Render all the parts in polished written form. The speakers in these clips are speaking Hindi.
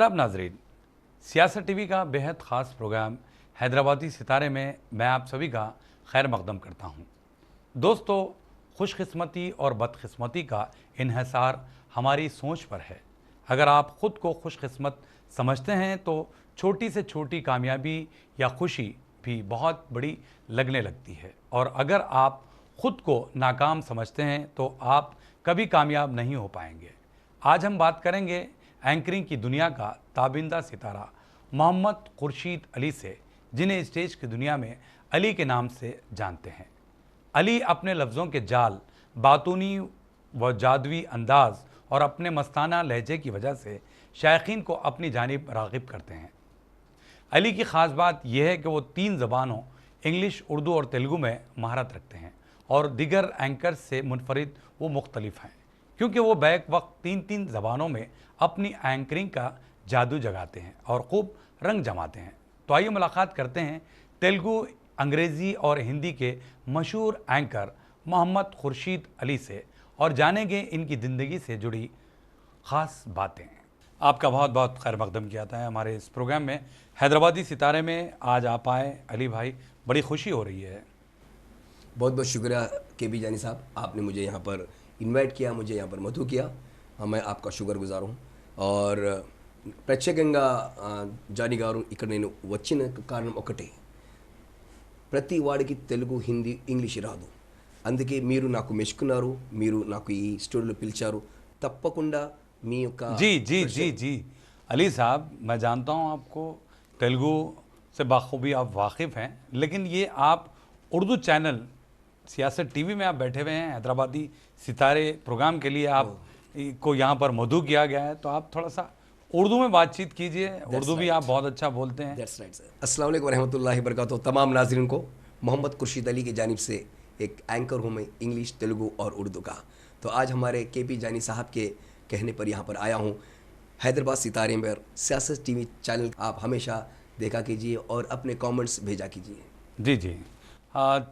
आदाब नाजरीन, सियासत टीवी का बेहद ख़ास प्रोग्राम हैदराबादी सितारे में मैं आप सभी का खैर मकदम करता हूँ। दोस्तों, खुशकिस्मती और बदकिस्मती का इन्हिसार हमारी सोच पर है। अगर आप ख़ुद को खुशकिस्मत समझते हैं तो छोटी से छोटी कामयाबी या खुशी भी बहुत बड़ी लगने लगती है, और अगर आप ख़ुद को नाकाम समझते हैं तो आप कभी कामयाब नहीं हो पाएंगे। आज हम बात करेंगे एंकरिंग की दुनिया का ताबिंदा सितारा मोहम्मद खुर्शीद अली से, जिन्हें स्टेज की दुनिया में अली के नाम से जानते हैं। अली अपने लफ्ज़ों के जाल, बातूनी व जादुई अंदाज और अपने मस्ताना लहजे की वजह से शायकीन को अपनी जानिब राग़िब करते हैं। अली की ख़ास बात यह है कि वो 3 ज़बानों इंग्लिश, उर्दू और तेलुगु में महारत रखते हैं, और दिगर एंकर्स से मुनफरिद वो मुख्तलिफ हैं क्योंकि वो बैक वक्त 3 ज़बानों में अपनी एंकरिंग का जादू जगाते हैं और खूब रंग जमाते हैं। तो आइए मुलाकात करते हैं तेलुगु, अंग्रेज़ी और हिंदी के मशहूर एंकर मोहम्मद खुर्शीद अली से, और जानेंगे इनकी ज़िंदगी से जुड़ी ख़ास बातें। आपका बहुत बहुत खैर मकदम किया था हमारे इस प्रोग्राम में, हैदराबादी सितारे में। आज आप आए अली भाई, बड़ी खुशी हो रही है। बहुत बहुत शुक्रिया KB जानी साहब, आपने मुझे यहाँ पर इनवाइट किया, मुझे यहाँ पर मधु किया। मैं आपका शुक्रगुजार हूँ। और ప్రత్యేకంగా జానీ గారు ఇక్కడ నేను వచ్చిన కారణం ఒకటే, ప్రతి వాడికి తెలుగు, హిందీ, ఇంగ్లీష్ రాదు. అందుకే మీరు నాకు మెచ్చుకున్నారు, మీరు నాకు ఈ స్టూడియోలో పిలిచారు. తప్పకుండా మీ యొక్క जी अली साहब, मैं जानता हूँ आपको तेलुगु से बाखूबी आप वाकिफ़ हैं, लेकिन ये आप उर्दू चैनल सियासत टीवी में आप बैठे हुए हैं। हैदराबादी सितारे प्रोग्राम के लिए आप को यहाँ पर मधु किया गया है, तो आप थोड़ा सा उर्दू में बातचीत कीजिए। उर्दू भी आप बहुत अच्छा बोलते हैं। That's right sir. अस्सलाम वालेकुम रहमतुल्लाहि बरकातहू। तमाम नाज़रीन को मोहम्मद खुर्शीद अली की जानिब से एक एंकर हूँ मैं, इंग्लिश, तेलुगु और उर्दू का। तो आज हमारे KB जानी साहब के कहने पर यहाँ पर आया हूँ। हैदराबाद सितारे में सियासत टीवी चैनल आप हमेशा देखा कीजिए और अपने कमेंट्स भेजा कीजिए। जी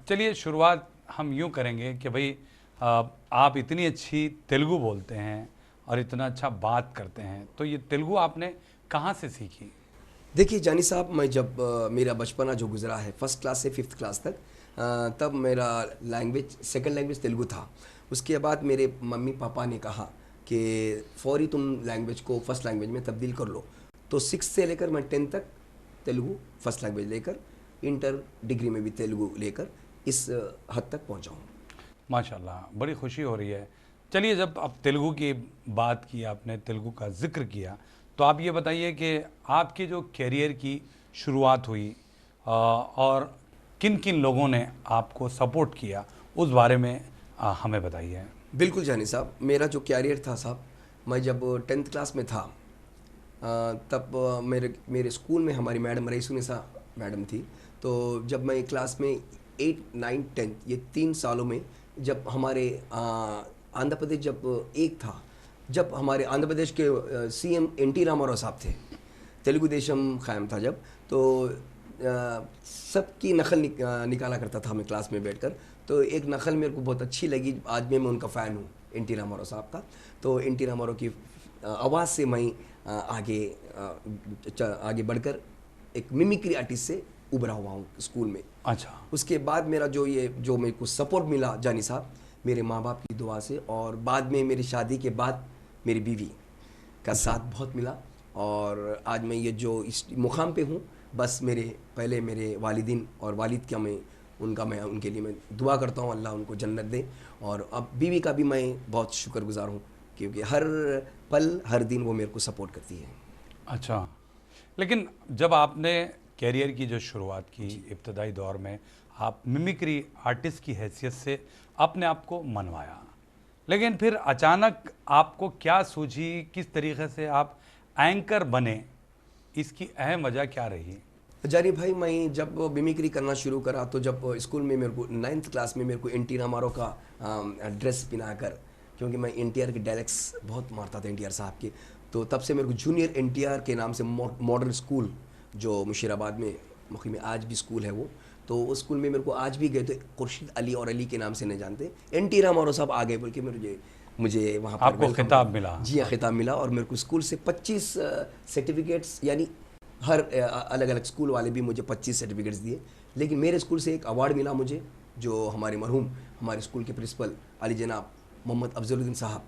चलिए, शुरुआत हम यूँ करेंगे कि भाई आप इतनी अच्छी तेलुगु बोलते हैं और इतना अच्छा बात करते हैं, तो ये तेलुगु आपने कहाँ से सीखी? देखिए जानी साहब, मैं जब मेरा बचपना जो गुजरा है 1st क्लास से 5th क्लास तक, तब मेरा लैंग्वेज, सेकंड लैंग्वेज तेलुगु था। उसके बाद मेरे मम्मी पापा ने कहा कि फौरी तुम लैंग्वेज को फर्स्ट लैंग्वेज में तब्दील कर लो। तो 6 से लेकर मैं 10 तक तेलुगु फर्स्ट लैंग्वेज लेकर, इंटर डिग्री में भी तेलुगु लेकर इस हद तक पहुँचा हूँ। माशाल्लाह, बड़ी खुशी हो रही है। चलिए, जब अब तेलुगु की बात की, आपने तेलुगु का जिक्र किया, तो आप ये बताइए कि आपके जो कैरियर की शुरुआत हुई और किन किन लोगों ने आपको सपोर्ट किया, उस बारे में हमें बताइए। बिल्कुल जानी साहब, मेरा जो कैरियर था साहब, मैं जब 10th क्लास में था तब मेरे स्कूल में हमारी मैडम रईसुनिसा मैडम थी। तो जब मैं क्लास में 8, 9, 10 ये 3 सालों में, जब हमारे आंध्र प्रदेश जब एक था, जब हमारे आंध्र प्रदेश के CM NT रामाराव साहब थे, तेलुगु देशम कायम था जब, तो सबकी नकल निकाला करता था मैं क्लास में बैठकर। तो एक नकल मेरे को बहुत अच्छी लगी, आज मैं उनका फ़ैन हूँ NT रामाराव साहब का। तो NT रामाराव की आवाज़ से मैं आगे बढ़कर एक मिमिक्री आर्टिस्ट से उभरा हुआ हूँ स्कूल में। अच्छा। उसके बाद मेरा जो मेरे को सपोर्ट मिला जानी साहब, मेरे माँ बाप की दुआ से, और बाद में मेरी शादी के बाद मेरी बीवी का साथ बहुत मिला, और आज मैं ये जो इस मुकाम पे हूँ, बस पहले मेरे वालिदीन और वालिद का मैं उनके लिए मैं दुआ करता हूँ, अल्लाह उनको जन्नत दे। और अब बीवी का भी मैं बहुत शुक्रगुजार हूँ क्योंकि हर पल हर दिन वो मेरे को सपोर्ट करती है। अच्छा, लेकिन जब आपने कैरियर की जो शुरुआत की, इब्तदाई दौर में आप मिमिक्री आर्टिस्ट की हैसियत से अपने आप को मनवाया, लेकिन फिर अचानक आपको क्या सूझी, किस तरीक़े से आप एंकर बने, इसकी अहम वजह क्या रही? जानी भाई, मैं जब मिमिक्री करना शुरू करा, तो जब स्कूल में मेरे को 9th क्लास में मेरे को NT रामाराव का ड्रेस पहनाकर, क्योंकि मैं NTR के डायलॉग्स बहुत मारता था NTR साहब के, तो तब से मेरे को जूनियर NTR के नाम से मॉडर्न स्कूल जो मुशीराबाद में मुखी में आज भी स्कूल है वो, तो उस स्कूल में मेरे को आज भी गए तो खुर्शीद अली और अली के नाम से नहीं जानते, NT रामाराव साहब आ गए बोल के मुझे मुझे वहाँ पर आपको welcome खिताब किया। मिला। जी हाँ, खिताब मिला और मेरे को स्कूल से 25 सर्टिफिकेट्स, यानी हर अलग अलग स्कूल वाले भी मुझे 25 सर्टिफिकेट्स दिए, लेकिन मेरे स्कूल से एक अवार्ड मिला मुझे, जो हमारे मरहूम हमारे स्कूल के प्रिंसिपल अली जनाब मोहम्मद अफजलुद्दीन साहब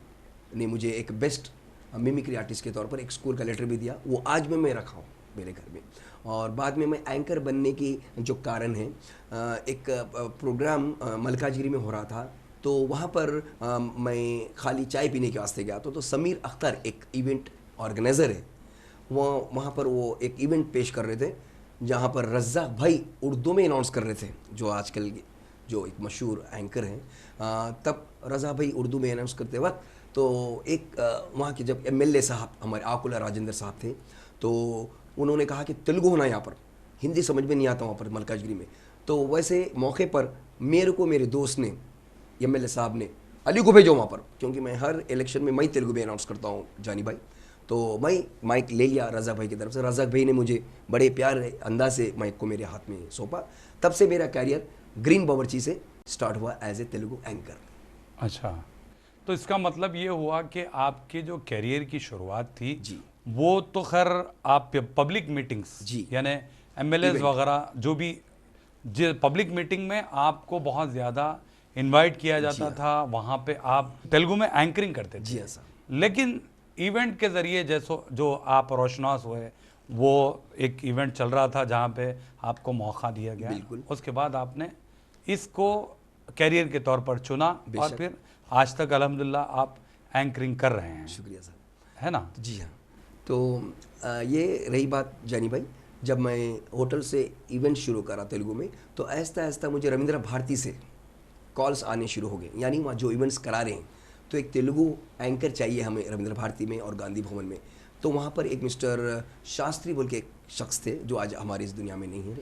ने मुझे एक बेस्ट मिमिक्री आर्टिस्ट के तौर पर एक स्कूल का लेटर भी दिया। वो आज में मैं रखा हूँ मेरे घर में। और बाद में मैं एंकर बनने की जो कारण है, एक प्रोग्राम मलकाजगिरी में हो रहा था, तो वहाँ पर मैं खाली चाय पीने के वास्ते गया तो समीर अख्तर एक इवेंट ऑर्गेनाइज़र है, वो वहाँ पर वो एक इवेंट पेश कर रहे थे जहाँ पर रज़्ज़ाक भाई उर्दू में अनाउंस कर रहे थे, जो आजकल जो एक मशहूर एंकर हैं। तब रज़ा भाई उर्दू में अनाउंस करते वक्त तो एक वहाँ के जब एमएलए साहब हमारे आकुला राजेंद्र साहब थे, तो उन्होंने कहा कि तेलुगु होना यहाँ पर, हिंदी समझ में नहीं आता वहाँ पर मलकाजगिरी में। तो वैसे मौके पर मेरे को मेरे दोस्त ने, एमएलए साहब ने, अली को भेजो वहाँ पर, क्योंकि मैं हर इलेक्शन में मैं तेलुगु में अनाउंस करता हूँ जानी भाई। तो मैं माइक ले लिया रज़ा भाई की तरफ से, रज़ा भाई ने मुझे बड़े प्यार अंदाज से माइक को मेरे हाथ में सौंपा। तब से मेरा कैरियर ग्रीन बावर्ची से स्टार्ट हुआ एज ए तेलुगु एंकर। अच्छा, तो इसका मतलब ये हुआ कि आपके जो करियर की शुरुआत थी जी, वो तो खैर आप पब्लिक मीटिंग्स, जी, यानी एमएलएस इवेंट, वगैरह जो भी पब्लिक मीटिंग में आपको बहुत ज़्यादा इनवाइट किया जाता हाँ। था, वहाँ पे आप तेलुगु में एंकरिंग करते जी थे। हाँ साहब, लेकिन इवेंट के ज़रिए जैसो जो आप रोशनास हुए, वो एक इवेंट चल रहा था जहाँ पे आपको मौका दिया गया, बिल्कुल। उसके बाद आपने इसको कैरियर के तौर पर चुना और बेशक। फिर आज तक अल्हम्दुलिल्लाह आप एंकरिंग कर रहे हैं, शुक्रिया साहब। है ना? जी हाँ, तो ये रही बात जानी भाई, जब मैं होटल से इवेंट शुरू करा तेलुगु में, तो आहिस्ता आहिस्ता मुझे रविंद्र भारती से कॉल्स आने शुरू हो गए, यानी वहाँ जो इवेंट्स करा रहे हैं तो एक तेलुगु एंकर चाहिए हमें रविंद्र भारती में और गांधी भवन में। तो वहाँ पर एक मिस्टर शास्त्री बोल के एक शख्स थे जो आज हमारी इस दुनिया में नहीं है,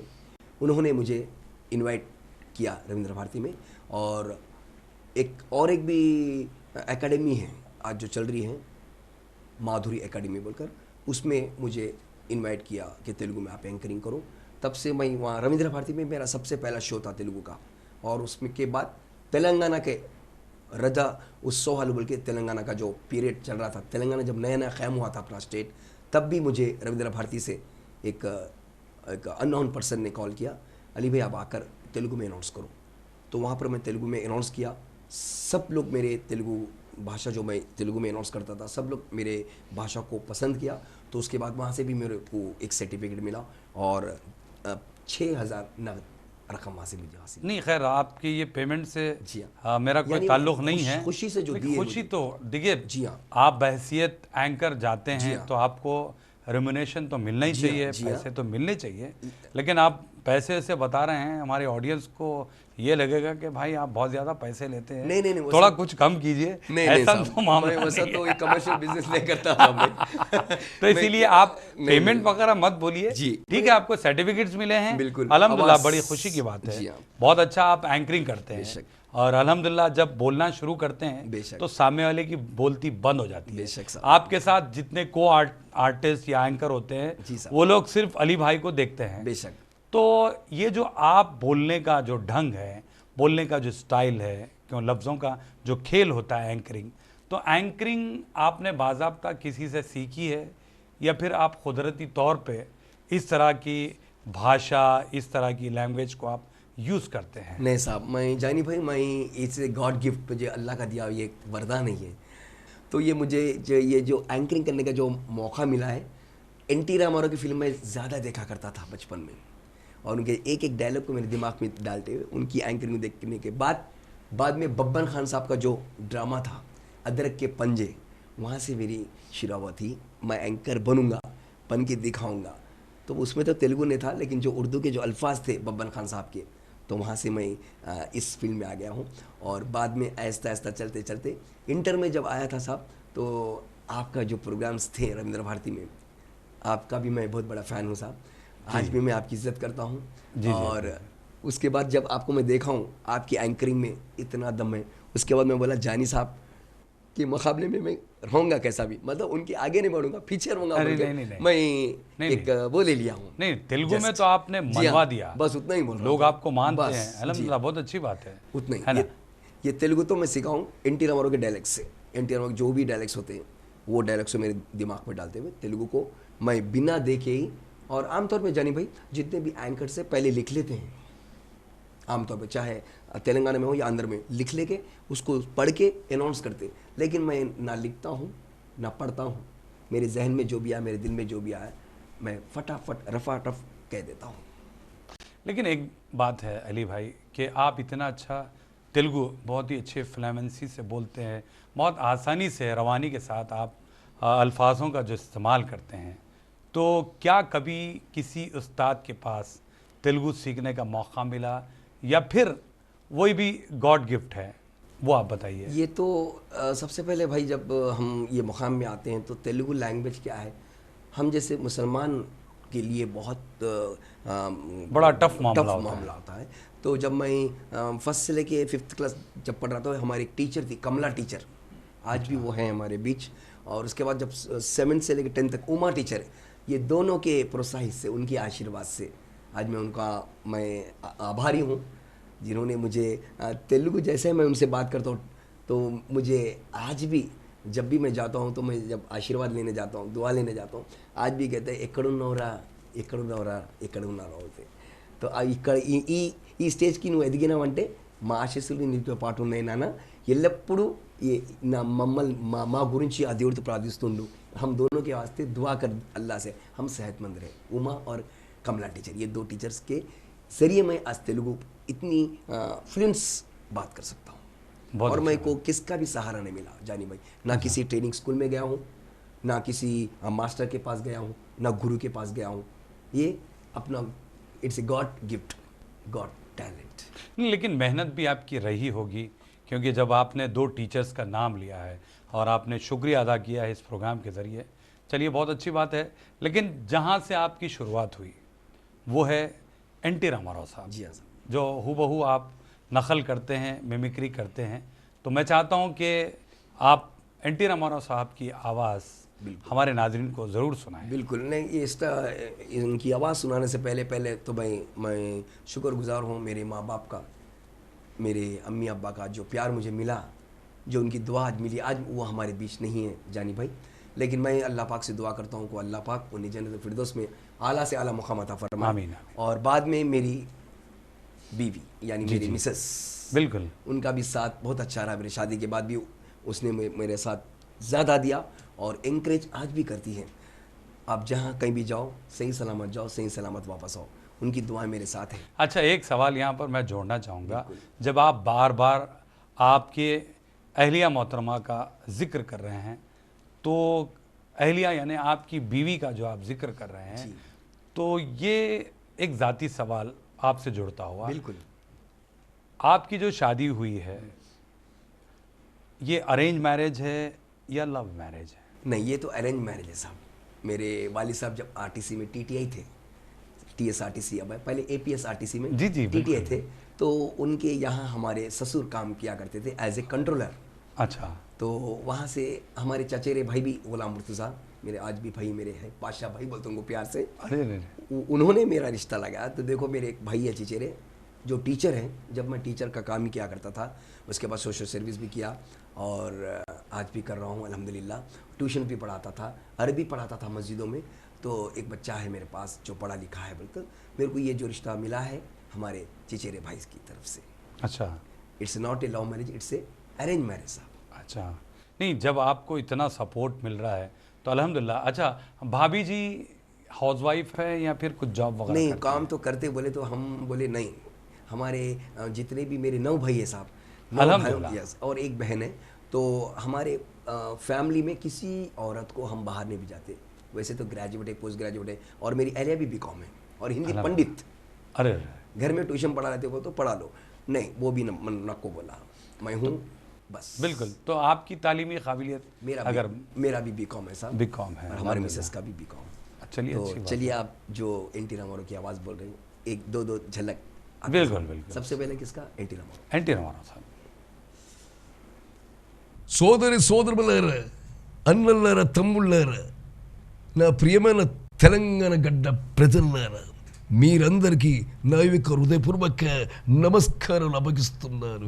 उन्होंने मुझे इनवाइट किया रविंद्र भारती में। और एक भी एकेडमी है आज जो चल रही है, माधुरी एकेडमी बोलकर, उसमें मुझे इनवाइट किया कि तेलुगु में आप एंकरिंग करो। तब से मैं वहाँ रविंद्र भारती में मेरा सबसे पहला शो था तेलुगु का। और उसमें के बाद तेलंगाना के रजा उत्सव बोल के तेलंगाना का जो पीरियड चल रहा था, तेलंगाना जब नया नया क़याम हुआ था अपना स्टेट, तब भी मुझे रविंद्र भारती से एक अननोन पर्सन ने कॉल किया, अली भाई आप आकर तेलुगु में अनाउंस करो। तो वहाँ पर मैं तेलुगु में अनाउंस किया। सब लोग मेरे तेलुगु भाषा, जो मैं तेलुगु में अनाउंस करता था, सब लोग मेरे भाषा को पसंद किया। तो उसके बाद वहाँ से भी मेरे को एक सर्टिफिकेट मिला और 6,000 नगद रकम वहाँ से मुझे हासिल। नहीं, खैर आपकी ये पेमेंट से जी हाँ, मेरा कोई यानी ताल्लुक नहीं है। खुशी से जो लेकिन दी है खुशी मुझे। तो देखिए, जी हाँ, आप बहैसियत एंकर जाते जी हैं हाँ। तो आपको रेम्यूनेशन तो मिलना ही जी हाँ, चाहिए, जी हाँ। पैसे तो मिलने चाहिए। लेकिन आप पैसे से बता रहे हैं, हमारे ऑडियंस को ये लगेगा कि भाई आप बहुत ज़्यादा पैसे लेते हैं, नहीं, नहीं, नहीं, वो थोड़ा सब- कुछ कम कीजिए। नहीं ऐसा साहब, तो मामला मैं वैसा नहीं तो है। एक कमर्शियल बिजनेस नहीं करता था मैं। तो इसीलिए आप नहीं, पेमेंट नहीं। वगैरह मत बोलिए। जी। ठीक है, आपको सर्टिफिकेट्स मिले हैं, बिल्कुल, अल्हम्दुलिल्लाह, आवाज़- बड़ी खुशी की बात है। जी हाँ। बहुत अच्छा आप एंकरिंग करते हैं बेशक। और अल्हम्दुलिल्लाह जब बोलना शुरू करते हैं बेशक। तो सामने वाले की बोलती बंद हो जाती है। बेशक साहब। आपके साथ जितने आर्टिस्ट या एंकर होते जी हैं साहब। वो लोग सिर्फ अली भाई को देखते हैं। बेशक। तो ये जो आप बोलने का जो ढंग है, बोलने का जो स्टाइल है, क्यों लफ्ज़ों का जो खेल होता है एंकरिंग, तो एंकरिंग आपने बाज़ाब्ता किसी से सीखी है या फिर आप कुदरती तौर पे इस तरह की भाषा, इस तरह की लैंग्वेज को आप यूज़ करते हैं? नहीं साहब, मैं जानी भाई, मैं इसे गॉड गिफ्ट मुझे अल्लाह का दिया ये वरदान है। तो ये मुझे ये जो एंकरिंग करने का जो मौका मिला है, एन.टी. रामाराव की फिल्म में ज़्यादा देखा करता था बचपन में, और उनके एक एक डायलॉग को मेरे दिमाग में डालते हुए उनकी एंकरिंग देखने के बाद में बब्बन खान साहब का जो ड्रामा था अदरक के पंजे, वहाँ से मेरी शुरुआत थी, मैं एंकर बनूंगा, बन के दिखाऊंगा। तो उसमें तो तेलुगु नहीं था, लेकिन जो उर्दू के जो अल्फाज थे बब्बन खान साहब के, तो वहाँ से मैं इस फील्ड में आ गया हूँ। और बाद में आहिस्ता आहिस्ता चलते चलते इंटर में जब आया था साहब, तो आपका जो प्रोग्राम्स थे रविंद्र भारती में, आपका भी मैं बहुत बड़ा फ़ैन हूँ साहब। आज भी मैं आपकी इज़्ज़त करता हूँ। और उसके बाद जब आपको मैं देखा हूँ, आपकी एंकरिंग में इतना दम है, उसके बाद मैं बोला जानी साहब के मुकाबले में मैं रहूँगा कैसा भी, मतलब उनके आगे नहीं बढ़ूंगा, पीछे रहूँगा। मैं एक वो ले लिया हूँ। नहीं, तेलुगु में तो आपने मनवा दिया, बस उतना ही बोल रहा हूँ। लोग आपको मानते हैं, अल्हम्दुलिल्लाह, बहुत अच्छी बात है। उतना ही। ये तेलुगु तो मैं सीखा हूँ एन.टी. रामाराव के डायलेक्ट से। NT जो भी डायलेक्ट्स होते हैं वो डायलेक्ट्स को मेरे दिमाग में डालते हुए तेलुगु को मैं बिना देखे ही, और आमतौर पे जानी भाई जितने भी एंकर से पहले लिख लेते हैं, आमतौर पे चाहे तेलंगाना में हो या आंध्र में, लिख लेके उसको पढ़ के अनाउंस करते, लेकिन मैं ना लिखता हूँ ना पढ़ता हूँ, मेरे जहन में जो भी आया, मेरे दिल में जो भी आया, मैं फटाफट रफाटफ कह देता हूँ। लेकिन एक बात है अली भाई कि आप इतना अच्छा तेलुगु बहुत ही अच्छे फ्लुएंसी से बोलते हैं, बहुत आसानी से रवानी के साथ आप अल्फाजों का जो इस्तेमाल करते हैं, तो क्या कभी किसी उस्ताद के पास तेलुगु सीखने का मौका मिला या फिर वही भी गॉड गिफ्ट है, वो आप बताइए। ये तो सबसे पहले भाई जब हम ये मुकाम में आते हैं तो तेलुगु लैंग्वेज क्या है, हम जैसे मुसलमान के लिए बहुत बड़ा टफ मामला होता है। तो जब मैं फर्स्ट से लेके 5th क्लास जब पढ़ रहा था, हमारी एक टीचर थी कमला टीचर, आज भी वो हैं हमारे बीच, और उसके बाद जब 7th से लेकर 10th तक उमा टीचर, ये दोनों के प्रोत्साहित से, उनके आशीर्वाद से आज मैं उनका मैं आभारी हूँ, जिन्होंने मुझे तेलुगु जैसे मैं उनसे बात करता हूँ तो मुझे आज भी जब भी मैं जाता हूँ, तो मैं जब आशीर्वाद लेने जाता हूँ, दुआ लेने जाता हूँ, आज भी कहते हैं ఎక్కడున్నవరా ఎక్కడున్నవరా ఎక్కడున్నారో होते। तो ఇక్కడ ఈ స్టేజ్కి నువ్వు ఎదిగినావంటే మా ఆశీస్సులు నీతో పాటు ఉన్నాయి నాన్న, ఎల్లప్పుడూ నా మమ్మల్ని మా గురించి ఆ దేవుడితో ప్రార్థిస్తుండు, हम दोनों के वास्ते दुआ कर अल्लाह से हम सेहतमंद रहे। उमा और कमला टीचर, ये 2 टीचर्स के जरिए मैं आज तेलुगु इतनी फ्लुएंस बात कर सकता हूँ। और मैं को किसका भी सहारा नहीं मिला जानी भाई, ना किसी ट्रेनिंग स्कूल में गया हूँ, ना किसी मास्टर के पास गया हूँ, ना गुरु के पास गया हूँ, ये अपना it's a god gift, got talent. लेकिन मेहनत भी आपकी रही होगी, क्योंकि जब आपने 2 टीचर्स का नाम लिया है और आपने शुक्रिया अदा किया है इस प्रोग्राम के ज़रिए, चलिए बहुत अच्छी बात है। लेकिन जहाँ से आपकी शुरुआत हुई वो है NT रामाराव साहब। जी हाँ, जो हूबहू आप नकल करते हैं, मिमिक्री करते हैं, तो मैं चाहता हूं कि आप NT रामाराव साहब की आवाज़ हमारे नाज़रीन को ज़रूर सुनाएं। बिल्कुल नहीं, ये इनकी आवाज़ सुनाने से पहले तो मैं शुक्रगुजार हूँ मेरे माँ बाप का, मेरे अम्मी अब्बा का, जो प्यार मुझे मिला, जो उनकी दुआ आज मिली, आज वो हमारे बीच नहीं है जानी भाई, लेकिन मैं अल्लाह पाक से दुआ करता हूँ कि अल्लाह पाक उन्हें जन्नत फिरदौस में आला से आला मुकाम अता फरमाए। आमीन। और बाद में मेरी बीवी यानी मेरी मिसेस, बिल्कुल उनका भी साथ बहुत अच्छा रहा, मेरी शादी के बाद भी उसने मेरे साथ ज़्यादा दिया और इंकरेज आज भी करती है। आप जहाँ कहीं भी जाओ सही सलामत जाओ, सही सलामत वापस आओ, उनकी दुआएं मेरे साथ हैं। अच्छा, एक सवाल यहाँ पर मैं जोड़ना चाहूँगा, जब आप बार बार आपके अहलिया मोहतरमा का जिक्र कर रहे हैं, तो अहलिया यानी आपकी बीवी का जो आप जिक्र कर रहे हैं, तो ये एक ज़ाती सवाल आपसे जुड़ता हुआ। बिल्कुल। आपकी जो शादी हुई है ये अरेंज मैरिज है या लव मैरिज है? नहीं, ये तो अरेंज मैरिज है साहब। मेरे वालिद साहब जब RTC में TTI थे, TSRTC अब है, पहले APSRTC में जी TTI थे, तो उनके यहाँ हमारे ससुर काम किया करते थे एज ए कंट्रोलर। अच्छा। तो वहाँ से हमारे चचेरे भाई भी गुलाम मुर्तज़ा, मेरे आज भी भाई मेरे हैं, पाशा भाई बोलते उनको प्यार से, अरे उन्होंने मेरा रिश्ता लगाया। तो देखो मेरे एक भाई है चचेरे जो टीचर हैं, जब मैं टीचर का काम ही किया करता था, उसके बाद सोशल सर्विस भी किया और आज भी कर रहा हूँ अल्हम्दुलिल्लाह। ट्यूशन भी पढ़ाता था, अरबी पढ़ाता था मस्जिदों में। तो एक बच्चा है मेरे पास जो पढ़ा लिखा है, बोलते मेरे को ये जो रिश्ता मिला है हमारे चचेरे भाई की तरफ से। अच्छा, it's not a love marriage, it's a arrange marriage साहब। अच्छा, नहीं, जब आपको इतना सपोर्ट मिल रहा है तो अल्हम्दुलिल्लाह। अच्छा, भाभी जी हाउसवाइफ है या फिर कुछ जॉब वगैरह? नहीं, काम तो करते, बोले तो हम बोले नहीं, हमारे जितने भी मेरे 9 भाई है साहब, 9 भाई और एक बहन है, तो हमारे फैमिली में किसी औरत को हम बाहर नहीं भेजाते। वैसे तो ग्रेजुएट है, पोस्ट ग्रेजुएट है, और मेरी एलिया भी BCom है और हिंदी पंडित। अरे घर में ट्यूशन पढ़ा लेते हो तो पढ़ा लो, नहीं वो भी न को बोला, मैं हूँ बस। बिल्कुल। तो आपकी तालीमी काबिलियत? मेरा भी BCom है साहब, BCom है, और हमारे मिसेस का भी BCom। चलिए, तो चलिए आप जो NT रामाराव की आवाज़ बोल रहे हो, एक दो झलक। बिल्कुल। सबसे पहले किसका? NT रामाराव। NT रामाराव साहब। సోదరి సోదరులారా, అన్నలారా, తమ్ముళ్ళారా, నా ప్రియమైన తెలంగాణ గడ్డ ప్రజలారా, మీరందరికీ నా యొక్క హృదయపూర్వక నమస్కారాలు అప్పగిస్తున్నాను.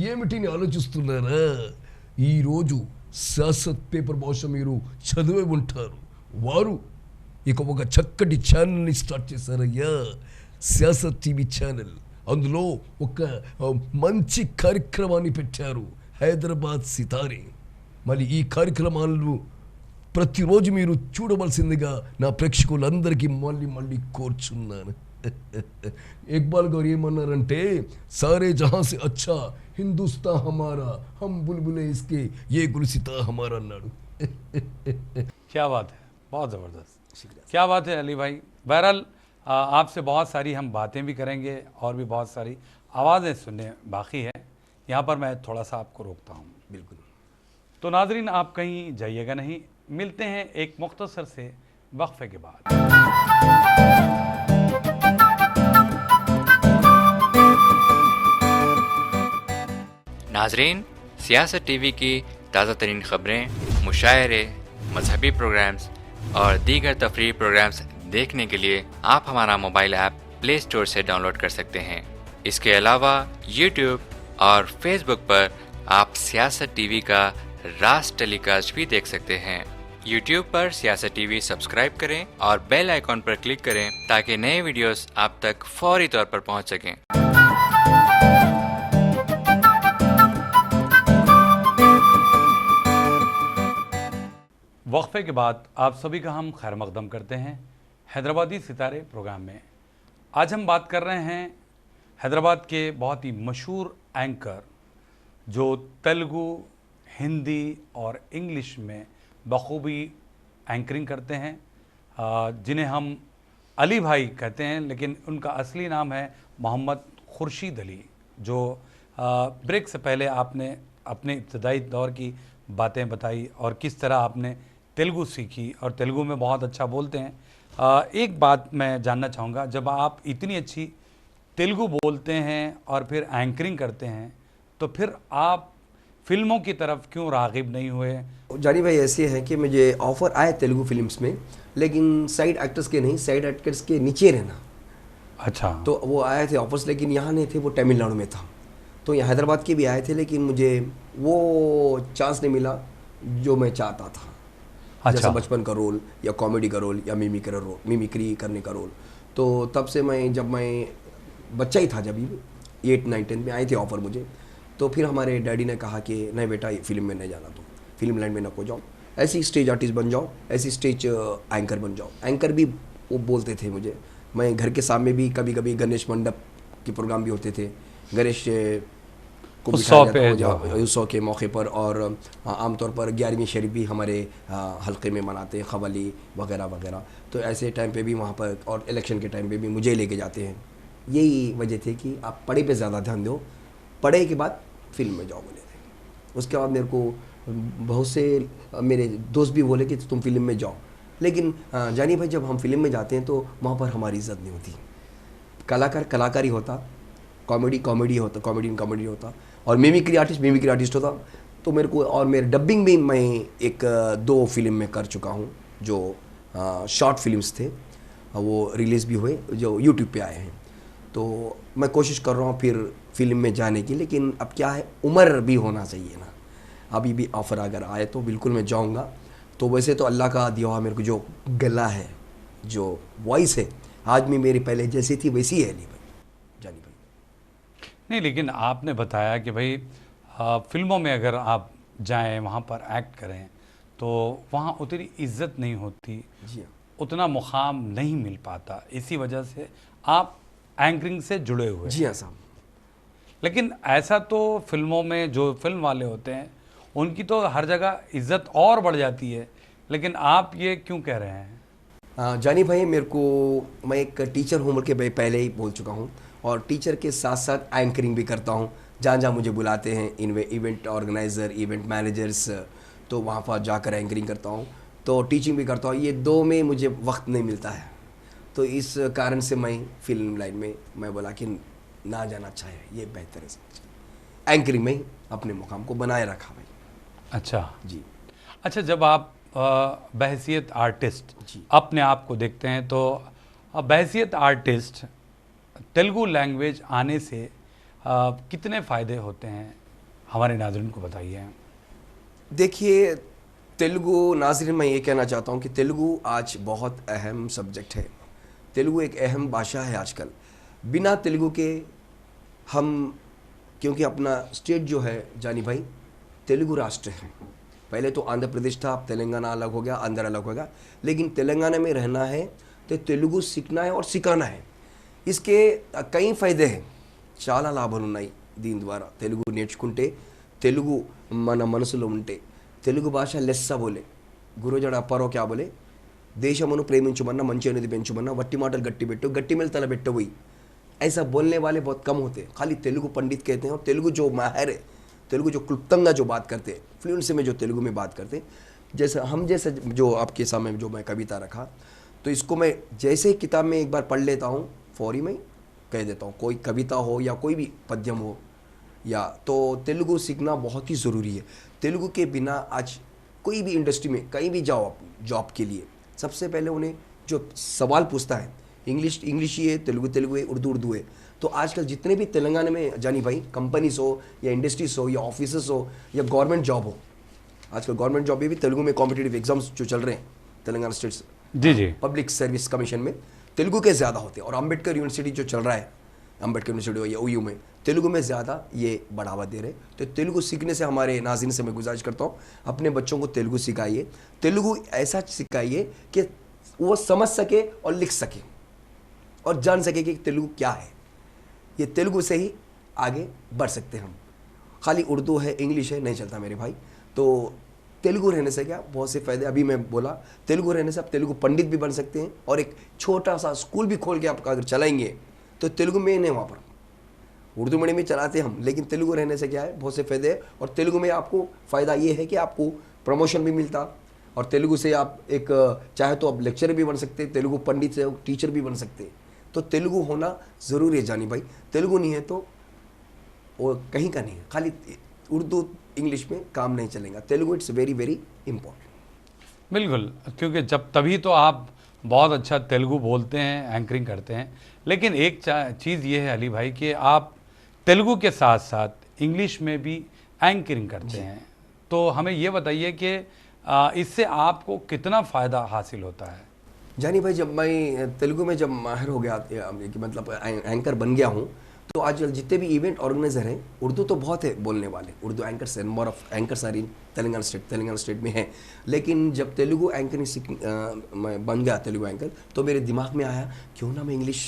ఏమిటిని ఆలోచిస్తున్నారా? ఈరోజు సియాసత్ పేపర్ బహుశా మీరు చదివే ఉంటారు. వారు ఇక ఒక చక్కటి ఛానల్ని స్టార్ట్ చేశారయ్యా, సియాసత్ టీవీ ఛానల్. అందులో ఒక మంచి కార్యక్రమాన్ని పెట్టారు, హైదరాబాద్ సితారే. మరి ఈ కార్యక్రమాలను ప్రతిరోజు మీరు చూడవలసిందిగా నా ప్రేక్షకులందరికీ మళ్ళీ కోరుచున్నాను. ఇక్బాల్ గారు ఏమన్నారంటే, సారే జహాं से अच्छा हिंदुस्तान हमारा, हम बुलबुले इसके, ये गुलसिता हमारा అన్నాడు. क्या बात है, बहुत ज़बरदस्त, क्या बात है अली भाई. बहरहाल आपसे बहुत सारी हम बातें भी करेंगे और भी बहुत सारी आवाज़ें सुनने बाकी है. यहाँ पर मैं थोड़ा सा आपको रोकता हूँ. बिल्कुल. तो नाजरीन, आप कहीं जाइएगा नहीं, मिलते हैं एक मुख्तसर से वक्फे के बाद. नाजरीन, सियासत टीवी की ताज़ा तरीन ख़बरें, मुशायरे, मजहबी प्रोग्राम्स और दीगर तफरीही प्रोग्राम्स देखने के लिए आप हमारा मोबाइल ऐप प्ले स्टोर से डाउनलोड कर सकते हैं. इसके अलावा यूट्यूब और फेसबुक पर आप सियासत टीवी का राज टेलीकास्ट भी देख सकते हैं. यूट्यूब पर सियासत टीवी सब्सक्राइब करें और बेल आइकॉन पर क्लिक करें ताकि नए वीडियोस आप तक फौरी तौर पर पहुंच सकें. वक्फे के बाद आप सभी का हम खैर मकदम करते हैं हैदराबादी सितारे प्रोग्राम में. आज हम बात कर रहे हैं हैदराबाद के बहुत ही मशहूर एंकर जो तेलुगु, हिंदी और इंग्लिश में बखूबी एंकरिंग करते हैं, जिन्हें हम अली भाई कहते हैं, लेकिन उनका असली नाम है मोहम्मद खुर्शीद अली. जो ब्रेक से पहले आपने अपने इब्तदाई दौर की बातें बताई और किस तरह आपने तेलुगु सीखी और तेलुगु में बहुत अच्छा बोलते हैं. एक बात मैं जानना चाहूँगा, जब आप इतनी अच्छी तेलुगु बोलते हैं और फिर एंकरिंग करते हैं, तो फिर आप फिल्मों की तरफ क्यों राग़िब नहीं हुए? जानी भाई, ऐसे है कि मुझे ऑफ़र आए तेलुगु फिल्म्स में, लेकिन साइड एक्टर्स के नहीं, साइड एक्टर्स के नीचे रहना. अच्छा. तो वो आए थे ऑफर्स, लेकिन यहाँ नहीं थे, वो तमिलनाडु में था. तो यहाँ हैदराबाद के भी आए थे, लेकिन मुझे वो चांस नहीं मिला जो मैं चाहता था. अच्छा. जैसे बचपन का रोल या कॉमेडी का रोल या मिमिक्री करने का रोल. तो तब से जब मैं बच्चा ही था, जब 8, 9, 10 में आए थे ऑफ़र मुझे, तो फिर हमारे डैडी ने कहा कि नहीं बेटा, फिल्म में नहीं जाना, तो फिल्म लाइन में ना को जाओ, ऐसी स्टेज आर्टिस्ट बन जाओ, ऐसी स्टेज एंकर बन जाओ. एंकर भी वो बोलते थे मुझे. मैं घर के सामने भी कभी कभी गणेश मंडप के प्रोग्राम भी होते थे, गणेश को उत्सव के मौके पर, और आमतौर पर 11वीं शरीफ भी हमारे हल्के में मनाते हैं, खवाली वगैरह वगैरह. तो ऐसे टाइम पे भी वहाँ पर, और इलेक्शन के टाइम पे भी मुझे लेके जाते हैं. यही वजह थी कि आप पढ़ाई पे ज़्यादा ध्यान दो, पढ़ाई के बाद फिल्म में जाओ बोले थे. उसके बाद मेरे को बहुत से मेरे दोस्त भी बोले कि तुम फिल्म में जाओ, लेकिन जानी भाई, जब हम फिल्म में जाते हैं तो वहाँ पर हमारी इज्जत नहीं होती. कलाकार कलाकारी होता, कॉमेडी होता, और मिमिक्री आर्टिस्ट होता. तो मेरे को, और मेरे डबिंग भी मैं 1-2 फिल्म में कर चुका हूँ, जो शॉर्ट फिल्म्स थे, वो रिलीज़ भी हुए, जो यूट्यूब पे आए हैं. तो मैं कोशिश कर रहा हूँ फिर फिल्म में जाने की, लेकिन अब क्या है, उम्र भी होना चाहिए ना. अभी भी ऑफ़र अगर आए तो बिल्कुल मैं जाऊँगा. तो वैसे तो अल्लाह का दिया हुआ मेरे को जो गला है, जो वॉइस है, आज भी मेरी पहले जैसी थी वैसी है अली भाई, जानी भाई. नहीं, लेकिन आपने बताया कि भाई फिल्मों में अगर आप जाएं, वहाँ पर एक्ट करें, तो वहाँ उतनी इज्जत नहीं होती. जी हाँ. उतना मुकाम नहीं मिल पाता. इसी वजह से आप एंकरिंग से जुड़े हुए. जी हाँ साहब. लेकिन ऐसा तो फिल्मों में जो फिल्म वाले होते हैं, उनकी तो हर जगह इज्जत और बढ़ जाती है, लेकिन आप ये क्यों कह रहे हैं? जानी भाई, मेरे को, मैं एक टीचर हूँ के भाई पहले ही बोल चुका हूँ, और टीचर के साथ साथ एंकरिंग भी करता हूँ. जहाँ जहाँ मुझे बुलाते हैं इवेंट ऑर्गेनाइज़र, इवेंट मैनेजर्स, तो वहाँ पर जाकर एंकरिंग करता हूँ. तो टीचिंग भी करता हूँ. ये 2 में मुझे वक्त नहीं मिलता है, तो इस कारण से मैं फिल्म लाइन में मैं बोला कि ना जाना अच्छा है, ये बेहतर है. एंकरिंग में अपने मुकाम को बनाए रखा भाई. अच्छा जी. अच्छा, जब आप बहैसियत आर्टिस्ट जी. अपने आप को देखते हैं, तो बहैसियत आर्टिस्ट तेलुगु लैंग्वेज आने से कितने फ़ायदे होते हैं, हमारे नाज़रीन को बताइए। देखिए, तेलुगु नाज़रीन, मैं ये कहना चाहता हूँ कि तेलुगु आज बहुत अहम सब्जेक्ट है। तेलुगु एक अहम भाषा है आजकल। बिना तेलुगु के हम, क्योंकि अपना स्टेट जो है जानी भाई तेलुगु राष्ट्र है। पहले तो आंध्र प्रदेश था, अब तेलंगाना अलग हो गया, आंध्र अलग हो गया, लेकिन तेलंगाना में रहना है तो तेलुगु सीखना है और सिखाना है। इसके कई फ़ायदे हैं, చాలా లాభాలు ఉన్నాయి దీని ద్వారా। తెలుగు నేర్చుకుంటే, తెలుగు మన మనసులో ఉంటే, తెలుగు భాష లెస్స బోలే, గురుజడ అప్పారో క్యా బోలే, దేశమును ప్రేమించుమన్నా, మంచి అనేది పెంచుమన్నా, వట్టి మాటలు గట్టి పెట్టు, గట్టి మీద తల పెట్టబోయి, ऐसा बोलने वाले बहुत कम होते हैं। खाली तेलुगु पंडित कहते हैं, और तेलुगु जो माहिर है, तेलुगु जो क्लुप्तंगा जो बात करते हैं, फ्लुएंसी में जो तेलुगु में बात करते हैं, जैसे हम जैसे जो आपके सामने जो मैं कविता रखा, तो इसको मैं जैसे ही किताब में एक बार पढ़ लेता हूँ, फौरी में कह देता हूँ। कोई कविता हो या कोई भी पद्यम हो, या तो तेलुगु सीखना बहुत ही ज़रूरी है। तेलुगु के बिना आज कोई भी इंडस्ट्री में कहीं भी जाओ आप जॉब के लिए, सबसे पहले उन्हें जो सवाल पूछता है, इंग्लिश ही है, तेलुगु है, उर्दू है। तो आजकल जितने भी तेलंगाना में जानी भाई कंपनीज हो या इंडस्ट्रीज हो या ऑफिसेस हो या गवर्नमेंट जॉब हो, आजकल गवर्नमेंट जॉब में भी तेलुगु में कॉम्पिटिटिव एग्जाम्स जो चल रहे हैं तेलंगाना स्टेट्स जी पब्लिक सर्विस कमीशन में, तेलुगु के ज़्यादा होते हैं। और अम्बेडकर यूनिवर्सिटी जो चल रहा है, अम्बेडकर यूनिवर्सिटी हो या OU में, तेलुगु में ज़्यादा ये बढ़ावा दे रहे हैं। तो तेलुगु सीखने से हमारे नाज़रीन से मैं गुजारिश करता हूँ, अपने बच्चों को तेलुगु सिखाइए। तेलुगु ऐसा सिखाइए कि वो समझ सके और लिख सके और जान सके कि तेलुगु क्या है। ये तेलुगु से ही आगे बढ़ सकते हैं हम। खाली उर्दू है, इंग्लिश है, नहीं चलता मेरे भाई। तो तेलुगु रहने से क्या बहुत से फ़ायदे, अभी मैं बोला, तेलुगु रहने से आप तेलुगु पंडित भी बन सकते हैं, और एक छोटा सा स्कूल भी खोल के आप अगर चलाएंगे तो तेलुगु में नहीं, वहाँ पर उर्दू मीडियम में चलाते हम, लेकिन तेलुगु रहने से क्या है बहुत से फ़ायदे हैं। और तेलुगु में आपको फ़ायदा ये है कि आपको प्रमोशन भी मिलता, और तेलुगु से आप एक चाहे तो आप लेक्चरर भी बन सकते, तेलुगु पंडित से टीचर भी बन सकते। तो तेलुगु होना ज़रूरी है जानी भाई। तेलुगु नहीं है तो वो कहीं का नहीं है। खाली उर्दू इंग्लिश में काम नहीं चलेगा। Telugu it's very very important. बिल्कुल, क्योंकि जब तभी तो आप बहुत अच्छा तेलुगु बोलते हैं, एंकरिंग करते हैं। लेकिन एक चीज़ ये है अली भाई कि आप तेलुगु के साथ साथ इंग्लिश में भी एंकरिंग करते हैं, तो हमें ये बताइए कि इससे आपको कितना फ़ायदा हासिल होता है। जानी भाई, जब मैं तेलुगु में जब माहिर हो गया, कि मतलब एंकर बन गया हूँ, तो आज जितने भी इवेंट ऑर्गेनाइजर हैं, उर्दू तो बहुत है बोलने वाले, उर्दू एंकर्स हैं, number of anchors are in Telangana state में है। लेकिन जब तेलुगु एंकरिंग मैं बन गया तेलुगु एंकर, तो मेरे दिमाग में आया क्यों ना मैं इंग्लिश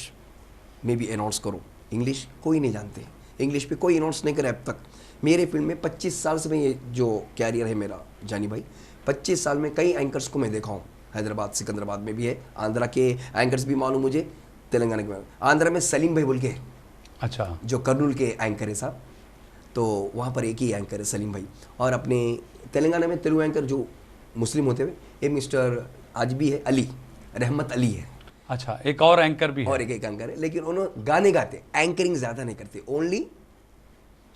में भी अनाउंस करूँ। इंग्लिश कोई नहीं जानते, इंग्लिश पे कोई अनाउंस नहीं करे अब तक। मेरे फील्ड में 25 साल से मैं, ये जो कैरियर है मेरा जानी भाई, 25 साल में कई एंकर्स को मैं देखा हूँ। हैदराबाद, सिकंदराबाद में भी है, आंध्रा के एंकर्स भी मालूम मुझे, तेलंगाना के आंध्रा में सलीम भाई बोल के, अच्छा, जो कर्नूल के एंकर है साहब, तो वहाँ पर एक ही एंकर है सलीम भाई। और अपने तेलंगाना में तेलुगु एंकर जो मुस्लिम होते हुए, ये मिस्टर आज भी है, अली रहमत अली है। अच्छा, एक और एंकर भी है, और एक एंकर है, लेकिन उन्होंने गाने गाते, एंकरिंग ज़्यादा नहीं करते, ओनली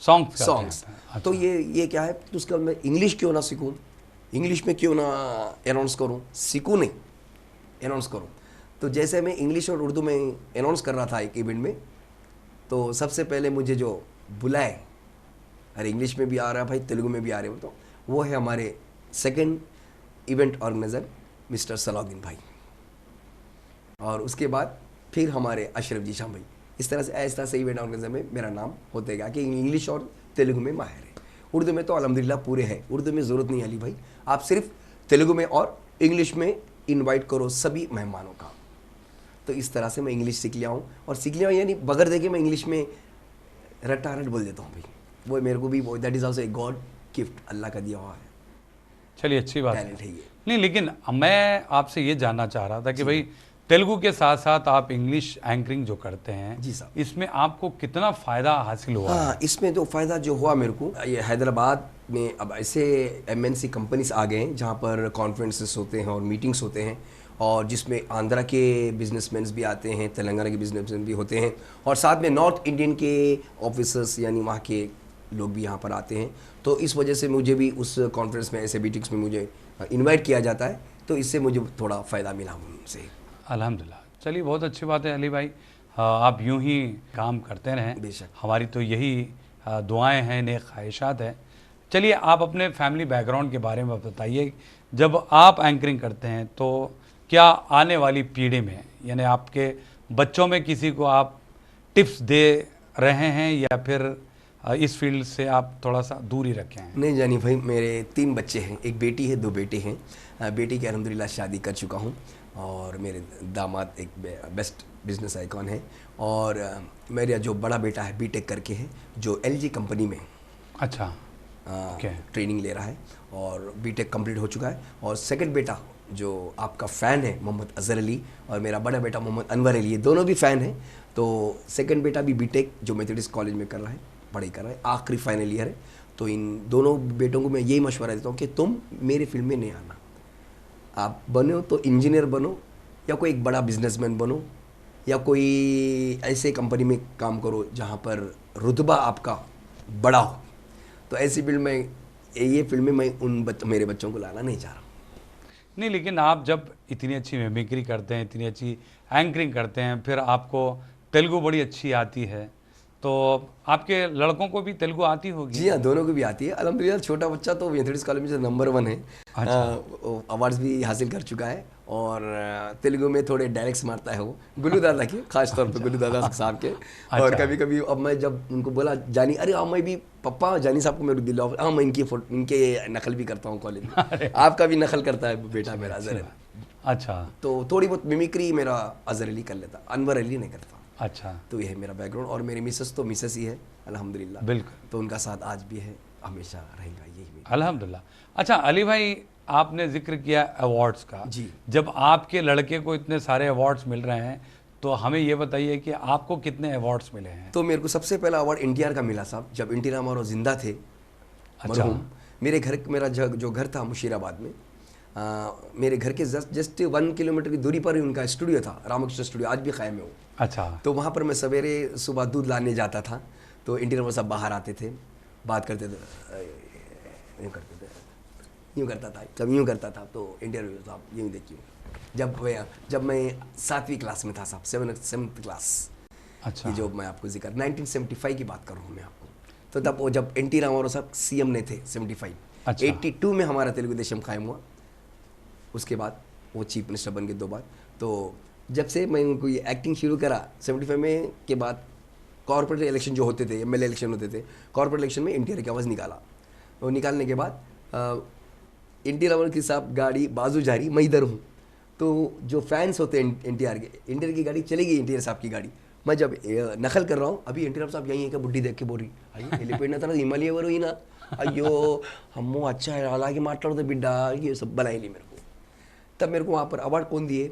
सॉन्ग्स। तो ये क्या है, तो उसका मैं इंग्लिश क्यों ना सीखूँ, इंग्लिश में क्यों ना अनाउंस करूँ, सीखूँ नहीं अनाउंस करूँ। तो जैसे मैं इंग्लिश और उर्दू में अनाउंस कर रहा था एक इवेंट में, तो सबसे पहले मुझे जो बुलाए, अरे इंग्लिश में भी आ रहा है भाई, तेलुगु में भी आ रहे हो, तो वो है हमारे second event organiser mister Salauddin भाई, और उसके बाद फिर हमारे अशरफ जी शाह भाई। इस तरह से इवेंट ऑर्गेनाइजर में मेरा नाम होते गया कि इंग्लिश और तेलुगु में माहिर है। उर्दू में तो अल्हम्दुलिल्लाह पूरे हैं, उर्दू में ज़रूरत नहीं अली भाई, आप सिर्फ तेलुगु में और इंग्लिश में इनवाइट करो सभी मेहमानों का। तो इस तरह से मैं इंग्लिश सीख लिया हूँ, और सीख लिया हूँ यानी बगैर देखे मैं इंग्लिश में रट्टा-रट बोल देता हूँ भाई। वो मेरे को भी, वो that is also a god gift, Allah का दिया हुआ है। चलिए, अच्छी बात टैलेंट है ये। नहीं, लेकिन मैं आपसे ये जानना चाह रहा था कि भाई तेलुगु के साथ साथ आप इंग्लिश एंकरिंग जो करते हैं, जी साहब, इसमें आपको कितना फ़ायदा हासिल हुआ? हाँ, इसमें तो फ़ायदा जो हुआ मेरे को, ये हैदराबाद में अब ऐसे MNC कंपनीज आ गए हैं जहाँ पर कॉन्फ्रेंसेस होते हैं और मीटिंग्स होते हैं, और जिसमें आंध्रा के बिजनेसमैन भी आते हैं, तेलंगाना के बिजनेसमैन भी होते हैं, और साथ में नॉर्थ इंडियन के ऑफिसर्स यानी वहाँ के लोग भी यहाँ पर आते हैं। तो इस वजह से मुझे भी उस कॉन्फ्रेंस में, ऐसे मीटिंग्स में मुझे इनवाइट किया जाता है, तो इससे मुझे थोड़ा फ़ायदा मिला उनसे। अल्हम्दुलिल्लाह। चलिए, बहुत अच्छी बात है अली भाई। आप यूं ही काम करते रहें, बेशक। हमारी तो यही दुआएं हैं, नेक ख्वाहिशात है। चलिए आप अपने फैमिली बैकग्राउंड के बारे में बताइए। जब आप एंकरिंग करते हैं तो क्या आने वाली पीढ़ी में, यानी आपके बच्चों में किसी को आप टिप्स दे रहे हैं या फिर इस फील्ड से आप थोड़ा सा दूर ही रखे हैं? नहीं जानी भाई, मेरे 3 बच्चे हैं, एक बेटी है, 2 बेटे हैं। बेटी की अल्हम्दुलिल्लाह शादी कर चुका हूँ और मेरे दामाद एक बेस्ट बिजनेस आइकॉन है। और मेरा जो बड़ा बेटा है बीटेक करके है, जो एलजी कंपनी में अच्छा ट्रेनिंग ले रहा है और बीटेक कंप्लीट हो चुका है। और सेकंड बेटा जो आपका फ़ैन है मोहम्मद अज़हर अली, और मेरा बड़ा बेटा मोहम्मद अनवर अली, ये दोनों भी फ़ैन हैं। तो सेकंड बेटा भी बीटेक जो मेथोडिस्ट कॉलेज में कर रहा है, पढ़ाई कर रहा है, आखिरी फाइनल ईयर है। तो इन दोनों बेटों को मैं यही मशवरा देता हूँ कि तुम मेरे फील्ड में नहीं आना, आप बनो तो इंजीनियर बनो या कोई एक बड़ा बिजनेसमैन बनो या कोई ऐसे कंपनी में काम करो जहाँ पर रुतबा आपका बड़ा हो। तो ऐसी फील्ड में, ये फील्ड में मैं मेरे बच्चों को लाना नहीं चाह रहा। नहीं, लेकिन आप जब इतनी अच्छी मिमिक्री करते हैं, इतनी अच्छी एंकरिंग करते हैं, फिर आपको तेलुगु बड़ी अच्छी आती है, तो आपके लड़कों को भी तेलुगु आती होगी? जी हाँ, दोनों को भी आती है अल्हम्दुलिल्लाह। छोटा बच्चा तो मेथोडिस्ट कॉलेज में से नंबर 1 है। अवार्ड्स भी हासिल कर चुका है और तेलुगु में थोड़े डायलेक्ट्स मारता है वो, गुल्लू दादा के, खास तौर पे गुल्लू दादा साहब के। और कभी कभी अब मैं जब उनको बोला जानी, अरे हाँ मैं भी पप्पा जानी साहब को मेरे दिल, हाँ मैं इनके नकल भी करता हूँ कॉलेज में। आपका भी नकल करता है बेटा मेरा अज़हर अली। अच्छा, तो थोड़ी बहुत मिमिक्री मेरा अज़हर अली कर लेता, अनवर अली नहीं करता। अच्छा, तो ये है मेरा बैकग्राउंड। और मेरी मिसेस तो मिसेस ही है अल्हम्दुलिल्लाह, बिल्कुल, तो उनका साथ आज भी है, हमेशा रहेगा, यही मेरी। अल्हम्दुलिल्लाह। अच्छा अली भाई, आपने जिक्र किया अवार्ड्स का। जी। जब आपके लड़के को इतने सारे अवार्ड्स मिल रहे हैं तो हमें ये बताइए कि आपको कितने अवार्ड्स मिले हैं? तो मेरे को सबसे पहला अवार्ड एनटीआर का मिला साहब, जब एनटी रामाराव जिंदा थे मरहूम। मेरा जो घर था मुशीराबाद में, मेरे घर के जस्ट 1 किलोमीटर की दूरी पर ही उनका स्टूडियो था, रामकृष्ण स्टूडियो, आज भी कायम है वो। अच्छा, तो वहाँ पर मैं सवेरे सुबह दूध लाने जाता था, तो एनटी रामाराव साहब बाहर आते थे, बात करते थे, यूँ करते थे, यूँ करता था, कभी यूँ करता था, तो एनटी रामाराव साहब यूँ देखिए। जब मैं 7वीं क्लास में था साहब, 7th क्लास, अच्छा, ये जो मैं आपको जिक्र 1975 की बात कर रहा हूँ मैं आपको। तो तब वो जब एनटी रामाराव साहब सीएम ने थे 75, अच्छा। 82 में हमारा तेलुगु देशम कायम हुआ। उसके बाद वो चीफ मिनिस्टर बन गए 2 बार। तो जब से मैं उनको ये एक्टिंग शुरू करा 75 में के बाद, कॉर्पोरेट इलेक्शन जो होते थे, एमएलए इलेक्शन होते थे, कॉर्पोरेट इलेक्शन में एनटीआर की आवाज़ निकाला। वो निकालने के बाद एनटी रामाराव की साहब गाड़ी बाजू जा रही, मैं इधर हूँ, तो जो फैंस होते हैं एनटीआर की गाड़ी चली गई, एनटीआर साहब की गाड़ी। मैं जब नकल कर रहा हूँ, अभी एनटीआर साहब यहीं है क्या, बुढ़ी देख के बोल रही, अయ్యో వెళ్ళిపోయిన తర్వాత हिमालय वरू ही ना, अయ్యో अम्मो अच्छा है అలాగే మాట్లాడదు बिड्डा, ये सब बनाई ली मेरे को। तब मेरे को वहाँ पर अवार्ड कौन दिए,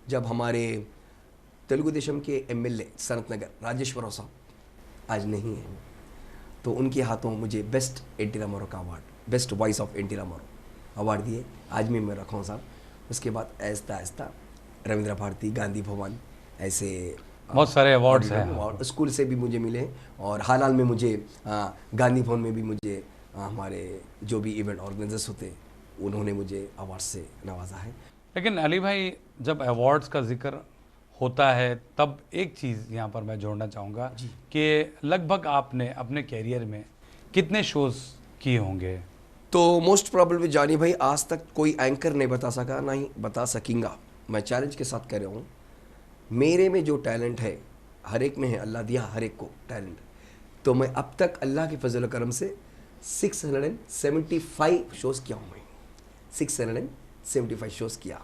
जब हमारे तेलुगु देशम के एमएलए सनत नगर राजेश्वरराव साहब आज नहीं है, तो उनके हाथों मुझे बेस्ट एनटी रामाराव का award, best voice of NT Rama Rao award दिए, आज भी मैं रखा हूँ साहब। उसके बाद ऐसा ऐसा रविंद्र भारती, गांधी भवन, ऐसे बहुत सारे अवार्ड्स हैं। स्कूल से भी मुझे मिले, और हाल में मुझे गांधी भवन में भी मुझे हमारे जो भी इवेंट ऑर्गेनाइजर्स होते उन्होंने मुझे अवार्ड से नवाजा है। लेकिन अली भाई, जब अवार्ड्स का जिक्र होता है तब एक चीज़ यहाँ पर मैं जोड़ना चाहूँगा कि लगभग आपने अपने कैरियर में कितने शोज़ किए होंगे? तो मोस्ट प्रॉब्लम जानी भाई, आज तक कोई एंकर नहीं बता सका, ना ही बता सकेंगा। मैं चैलेंज के साथ कह रहा हूँ, मेरे में जो टैलेंट है हर एक में है, अल्लाह दिया हर एक को टैलेंट। तो मैं अब तक अल्लाह के फजल करम से 675 शोज़ किया हूँ मैं, 675 शोज़ किया।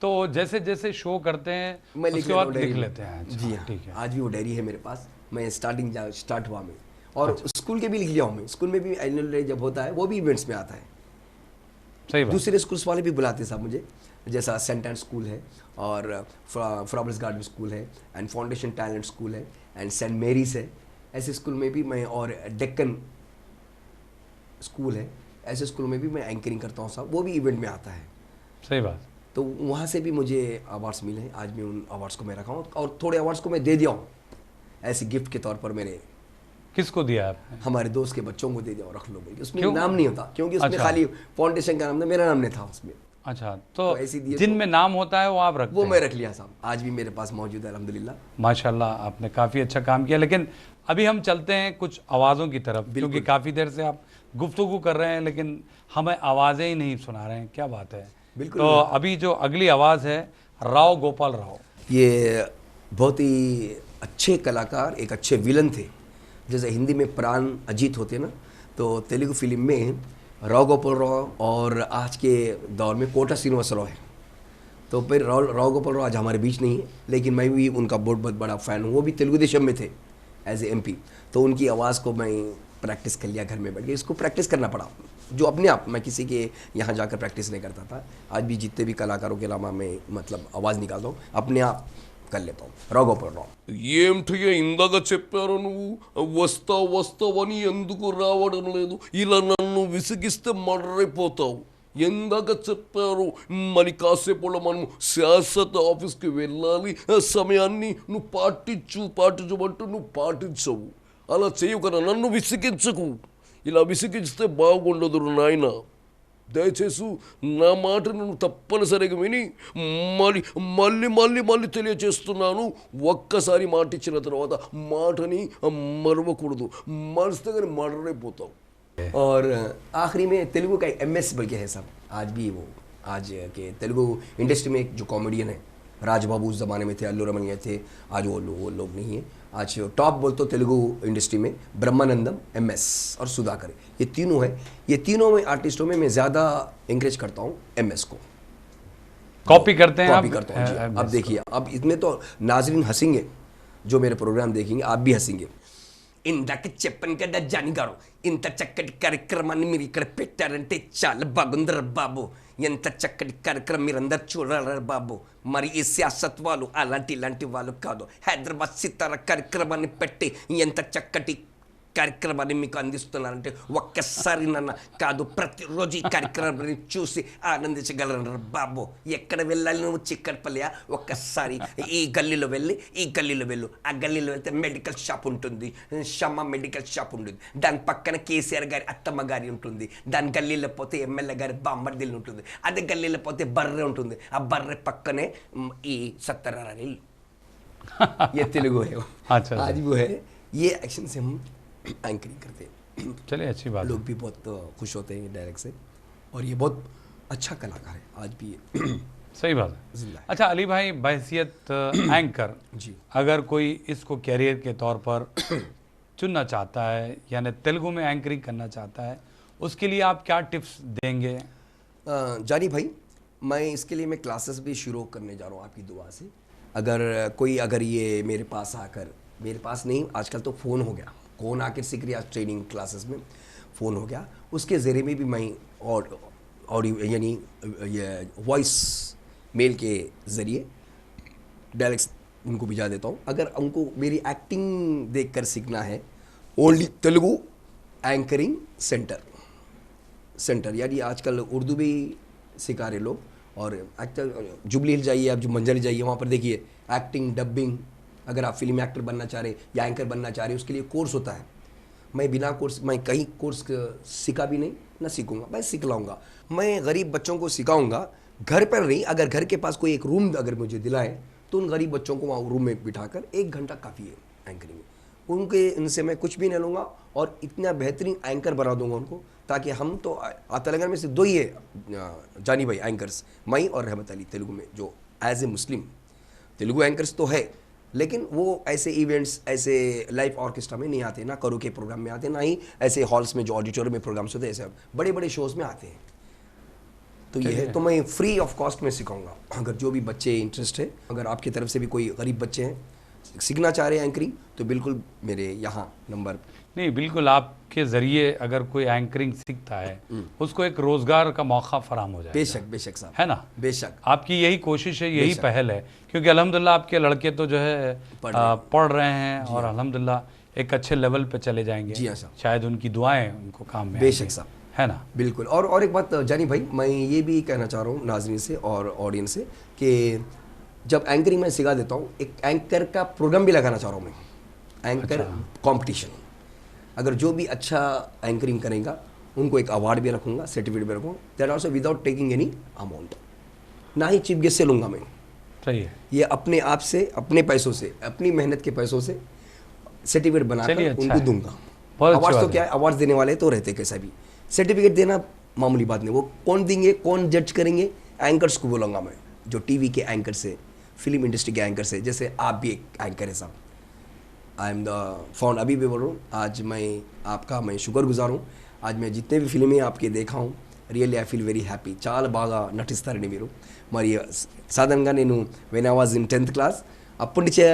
तो जैसे जैसे शो करते हैं मैं उसके बाद लिख लेते हैं? अच्छा, जी हाँ, ठीक है। आज भी वो डायरी है मेरे पास, मैं स्टार्ट हुआ मैं, और स्कूल के भी लिख लिया हूँ मैं। स्कूल में भी एनुअल डे जब होता है वो भी इवेंट्स में आता है। सही बात। दूसरे स्कूल्स वाले भी बुलाते हैं साहब मुझे, जैसा सेंट एंड स्कूल है, और फ्रॉबल्स गार्डन स्कूल है, एंड फाउंडेशन टैलेंट स्कूल है, एंड सेंट मेरीज है। ऐसे स्कूल में भी मैं, और डेक्कन स्कूल है, ऐसे स्कूल में भी मैं एंकरिंग करता हूँ साहब, वो भी इवेंट में आता है। सही बात। तो वहाँ से भी मुझे अवार्ड्स मिले हैं, आज मैं उन अवार्ड्स को मैं रखा हूँ, और थोड़े अवार्ड्स को मैं दे दिया हूँ ऐसे गिफ्ट के तौर पर। मेरे किसको दिया आपने? हमारे दोस्त के बच्चों को दे दिया, रख लो बोल के। उसमें क्यों? नाम नहीं होता, क्योंकि उसमें अच्छा। खाली फाउंडेशन का नाम था, मेरा नाम नहीं था उसमें। अच्छा, तो ऐसी दिए जिनमें नाम होता है वो आप रखते वो हैं? मैं रख लिया साहब, आज भी मेरे पास मौजूद है अल्हम्दुलिल्लाह। माशाल्लाह, आपने काफ़ी अच्छा काम किया। लेकिन अभी हम चलते हैं कुछ आवाज़ों की तरफ, क्योंकि काफ़ी देर से आप गुफ्तगू कर रहे हैं लेकिन हमें आवाज़ें ही नहीं सुना रहे हैं, क्या बात है? बिल्कुल। तो अभी जो अगली आवाज़ है राव गोपाल राव, ये बहुत ही अच्छे कलाकार, एक अच्छे विलन थे। जैसे हिंदी में प्राण अजीत होते ना, तो तेलुगु फिल्म में राव गोपाल राव और आज के दौर में कोटा श्रीनिवासराव है। तो फिर राव गोपाल राव आज हमारे बीच नहीं है, लेकिन मैं भी उनका बहुत बड़ा फ़ैन हूँ। वो भी तेलुगु देशम में थे एज ए MP। तो उनकी आवाज़ को मैं प्रैक्टिस कर लिया घर में बैठ के। इसको प्रैक्टिस करना पड़ा, जो अपने आप, मैं किसी के यहाँ जाकर प्रैक्टिस नहीं करता था। आज भी जितने भी कलाकारों के अलावा मैं मतलब आवाज़ निकालता हूँ, अपने आप कर लेता हूँ। राव गोपाल राव ఏమిటయ్యా ఇందాక చెప్పారు నువ్వు వస్తావని ఎందుకు రావడం లేదు, ఇలా నన్ను విసిగిస్తే మర్రైపోతావు. ఎందాక చెప్పారు మరి కాసేపులో మనం శాశ్వత ఆఫీస్కి వెళ్ళాలి, ఆ సమయాన్ని నువ్వు పాటించమంటూ నువ్వు పాటించవు. అలా చేయకరా, నన్ను విసిగించకు. ఇలా విసిగిస్తే బాగుండదు నాయన. దయచేసి నా మాటను నువ్వు తప్పనిసరిగా విని మళ్ళీ తెలియచేస్తున్నాను. ఒక్కసారి మాట ఇచ్చిన తర్వాత మాటని మరవకూడదు. మరిస్తే కానీ మర్రైపోతావు. और आखिरी में तेलुगु का MS बल्कि है साहब, आज भी वो आज के तेलुगु इंडस्ट्री में एक जो कॉमेडियन है, राजबाबू उस ज़माने में थे, अल्लू रमनिया थे, आज वो लोग नहीं है। आज टॉप बोल तो तेलुगु इंडस्ट्री में ब्रह्मानंदम, MS और सुधाकर, ये तीनों हैं। ये तीनों में आर्टिस्टों में मैं ज़्यादा इंकरेज करता हूँ MS को। कॉपी करते हैं? कॉपी करता हूँ जी। अब देखिए, अब इसमें तो नाजरीन हंसेंगे, जो मेरे प्रोग्राम देखेंगे, आप भी हंसेंगे। ఇందాక చెప్పాను కదా జానీ గారు, ఇంత చక్కటి కార్యక్రమాన్ని మీరు ఇక్కడ పెట్టారంటే చాలా బాగుందిరా బాబు. ఎంత చక్కటి కార్యక్రమం మీరందరూ చూడాలరా బాబు. మరి ఈ శాశ్వత వాళ్ళు ఇలాంటి వాళ్ళు కాదు. హైదరాబాద్ సితార కార్యక్రమాన్ని పెట్టి ఎంత చక్కటి కార్యక్రమాన్ని మీకు అందిస్తున్నారంటే ఒక్కసారి నన్ను కాదు, ప్రతిరోజు ఈ కార్యక్రమాన్ని చూసి ఆనందించగలరు బాబు. ఎక్కడ వెళ్ళాలి నువ్వు? చిక్కడపల్లియా? ఒక్కసారి ఈ గల్లీలో వెళ్ళు. ఆ గల్లీలో వెళ్తే మెడికల్ షాప్ ఉంటుంది, షమ్మ మెడికల్ షాప్ ఉంటుంది. దాని పక్కన కేసీఆర్ గారి అత్తమ్మ గారి ఉంటుంది. దాని గల్లీలో పోతే ఎమ్మెల్యే గారి బాంబర్దిల్లు ఉంటుంది. అదే గల్లీలో పోతే బర్రె ఉంటుంది. ఆ బర్రె పక్కనే ఈ సత్తరారా ఇల్లు. ये तेलुगु है। अच्छा, आज भी वो है। ये एक्शन से हम एंकरिंग करते हैं। चलिए, अच्छी बात है। लोग भी बहुत खुश होते हैं डायरेक्ट से, और ये बहुत अच्छा कलाकार है आज भी। सही बात है। जिंदा है। अच्छा अली भाई, बहैसियत एंकर, जी। अगर कोई इसको कैरियर के तौर पर चुनना चाहता है, यानी तेलुगु में एंकरिंग करना चाहता है, उसके लिए आप क्या टिप्स देंगे? जानी भाई, मैं इसके लिए मैं क्लासेस भी शुरू करने जा रहा हूँ आपकी दुआ से। अगर ये मेरे पास आकर, मेरे पास नहीं, आजकल तो फ़ोन हो गया, कौन आकर सीख रहा ट्रेनिंग क्लासेस में, फ़ोन हो गया, उसके ज़रिए में भी मैं ऑडियो यानी ये वॉइस मेल के ज़रिए डायरेक्ट उनको भिजा देता हूँ। अगर उनको मेरी एक्टिंग देखकर सीखना है, ओनली तेलुगु एंकरिंग सेंटर, यानी आजकल उर्दू भी सिखा रहे लोग। और एक्टर जुबली हिल जाइए, आप जो मंजर जाइए, वहाँ पर देखिए एक्टिंग, डबिंग, अगर आप फिल्म एक्टर बनना चाह रहे या एंकर बनना चाह रहे, उसके लिए कोर्स होता है। मैं बिना कोर्स, मैं कहीं कोर्स सीखा भी नहीं, ना सीखूंगा, मैं सीख लाऊंगा। मैं गरीब बच्चों को सिखाऊंगा, घर पर नहीं। अगर घर के पास कोई एक रूम अगर मुझे दिलाए, तो उन गरीब बच्चों को वहाँ रूम में बिठाकर 1 घंटा काफ़ी है एंकरिंग। उनसे मैं कुछ भी नहीं लूँगा और इतना बेहतरीन एंकर बना दूंगा उनको, ताकि हम तो तेलंगाना में से 2 ही है जानी भाई एंकर्स, मैं और रहमत अली, तेलुगु में जो as a Muslim Telugu anchors तो है, लेकिन वो ऐसे इवेंट्स, ऐसे लाइव ऑर्केस्ट्रा में नहीं आते, ना करो के प्रोग्राम में आते, ना ही ऐसे हॉल्स में जो ऑडिटोरियम में प्रोग्राम्स होते हैं, ऐसे बड़े बड़े शोज़ में आते हैं। तो ये है, तो मैं फ्री ऑफ कॉस्ट में सिखाऊंगा। अगर जो भी बच्चे इंटरेस्ट है, अगर आपकी तरफ से भी कोई गरीब बच्चे हैं सीखना चाह रहे हैं एंकरिंग, तो बिल्कुल मेरे यहाँ नंबर नहीं, बिल्कुल आपके ज़रिए अगर कोई एंकरिंग सीखता है, उसको एक रोज़गार का मौका फराम हो जाएगा। बेशक साहब, है ना? बेशक आपकी यही कोशिश है, यही पहल है, क्योंकि अल्हम्दुलिल्लाह आपके लड़के तो जो है पढ़ रहे हैं और अल्हम्दुलिल्लाह एक अच्छे लेवल पे चले जाएंगे। जी हाँ साहब, शायद उनकी दुआएं उनको काम में बेशक साहब, है ना? बिल्कुल। और एक बात जानी भाई, मैं ये भी कहना चाह रहा हूँ नाज़रीन से और ऑडियंस से कि जब एंकरिंग मैं सिखा देता हूँ, एक एंकर का प्रोग्राम भी लगाना चाह रहा हूँ मैं, एंकर कंपटीशन। अगर जो भी अच्छा एंकरिंग करेगा उनको एक अवार्ड भी रखूँगा, सर्टिफिकेट भी रखूँगा, that also without taking any amount. ना ही चीफ गेस्ट से लूँगा मैं, सही है। ये अपने आप से, अपने पैसों से, अपनी मेहनत के पैसों से सर्टिफिकेट चलिए, बनाकर अच्छा उनको है। दूंगा। बहुत अच्छी अवार्ड्स बात तो है। क्या है, अवार्ड्स देने वाले तो रहते कैसा भी, सर्टिफिकेट देना मामूली बात नहीं। वो कौन देंगे, कौन जज करेंगे, एंकर्स को बोलूँगा मैं, जो टीवी के एंकर से, फिल्म इंडस्ट्री के एंकर से, जैसे आप भी एक एंकर है साहब। आई एम द फाउंड, अभी भी बोल रहा हूँ, आज मैं शुक्रगुजार हूँ। आज मैं जितने भी फिल्में आपके देखा हूँ, really I feel very happy. చాలా బాగా నటిస్తారండి మీరు. మరి సాధారణంగా నేను when I was in 10th class అప్పటి నుంచే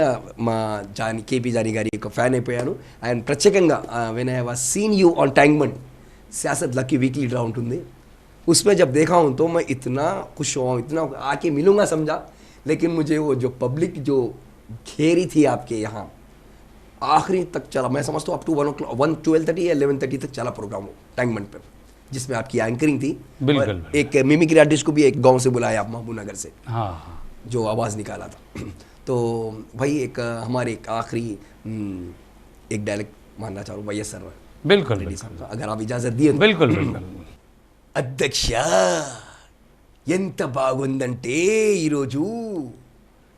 మా కేపీ జానీ గారి యొక్క ఫ్యాన్ అయిపోయాను. అండ్ ప్రత్యేకంగా when I was seen you on Tank Bund, Siasat lucky weekly draw ఉంటుంది, उसमें जब देखा हूँ तो मैं इतना खुश हुआ हूँ, इतना आके मिलूँगा समझा. लेकिन मुझे वो जो पब्लिक जो घेरी थी आपके यहाँ, आखिरी तक चला, मैं समझता हूँ अप टू 12:30 या 11:30 तक चला प्रोग्राम वो टैंक बंड पर, जिसमें आपकी एंकरिंग थी. बिल्कुल. एक मिमिक्री आर्टिस्ट को भी एक गांव से बुलाया आप, महबूब नगर से, हाँ हाँ, जो आवाज़ निकाला था. तो भाई एक हमारे एक आखिरी एक डायलेक्ट मानना चाह रहा हूँ वैएस सर बिल्कुल रेड्डी बिल्कुल साहब का, अगर आप इजाज़त दिए तो. बिल्कुल बिल्कुल. అధ్యక్ష ఎంత బాగుందంటే ఈరోజు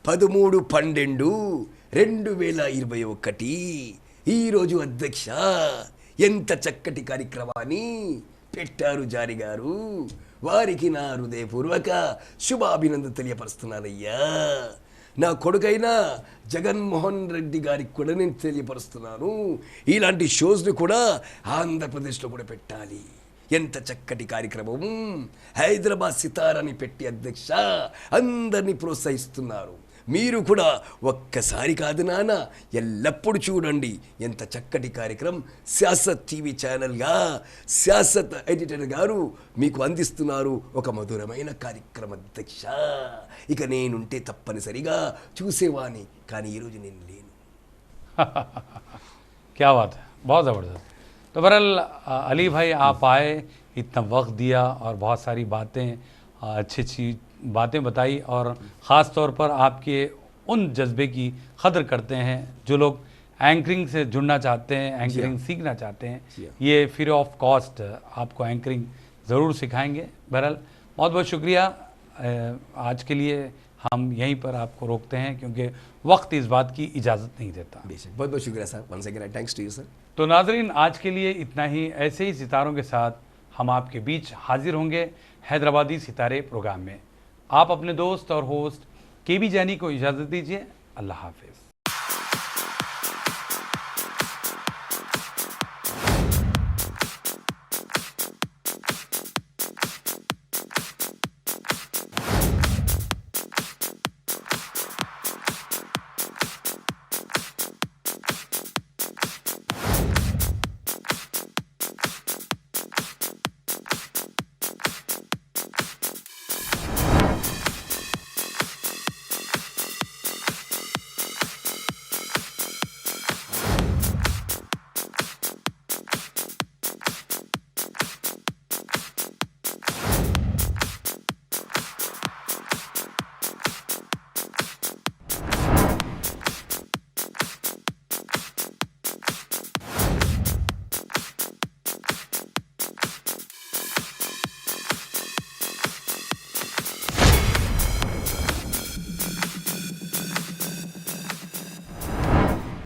13/12/2021 ఈరోజు అధ్యక్ష ఎంత చక్కటి కార్యక్రమాన్ని పెట్టారు జారీ గారు, వారికి నా హృదయపూర్వక శుభాభినందన తెలియపరుస్తున్నానయ్యా. నా కొడుకైన జగన్మోహన్ రెడ్డి గారికి కూడా నేను తెలియపరుస్తున్నాను, ఇలాంటి షోస్ని కూడా ఆంధ్రప్రదేశ్లో కూడా పెట్టాలి. ఎంత చక్కటి కార్యక్రమం, హైదరాబాద్ సితారాని పెట్టి అధ్యక్ష అందరినీ ప్రోత్సహిస్తున్నారు. మీరు కూడా ఒక్కసారి కాదు నాన్న, ఎల్లప్పుడూ చూడండి ఎంత చక్కటి కార్యక్రమం సియాసత్ టీవీ ఛానల్గా సియాసత్ ఎడిటర్ గారు మీకు అందిస్తున్నారు. ఒక మధురమైన కార్యక్రమం అధ్యక్ష. ఇక నేనుంటే తప్పనిసరిగా చూసేవాని, కానీ ఈరోజు నేను లేను. क्या बात है, बहुत ज़बरदस्त. तो बहरहाल अली भाई आप आए, इतना वक्त दिया और बहुत सारी बातें, अच्छी अच्छी बातें बताई, और ख़ास तौर पर आपके उन जज्बे की कदर करते हैं जो लोग एंकरिंग से जुड़ना चाहते हैं, एंकरिंग सीखना चाहते हैं. ये फ्री ऑफ कॉस्ट आपको एंकरिंग ज़रूर सिखाएंगे. बहरहाल बहुत बहुत शुक्रिया. आज के लिए हम यहीं पर आपको रोकते हैं क्योंकि वक्त इस बात की इजाज़त नहीं देता. बेशक, बहुत बहुत शुक्रिया sir, once again thanks to you sir. तो नाजरीन, आज के लिए इतना ही. ऐसे ही सितारों के साथ हम आपके बीच हाजिर होंगे हैदराबादी सितारे प्रोग्राम में. आप अपने दोस्त और होस्ट केबी जानी को इजाज़त दीजिए. अल्लाह हाफिज़.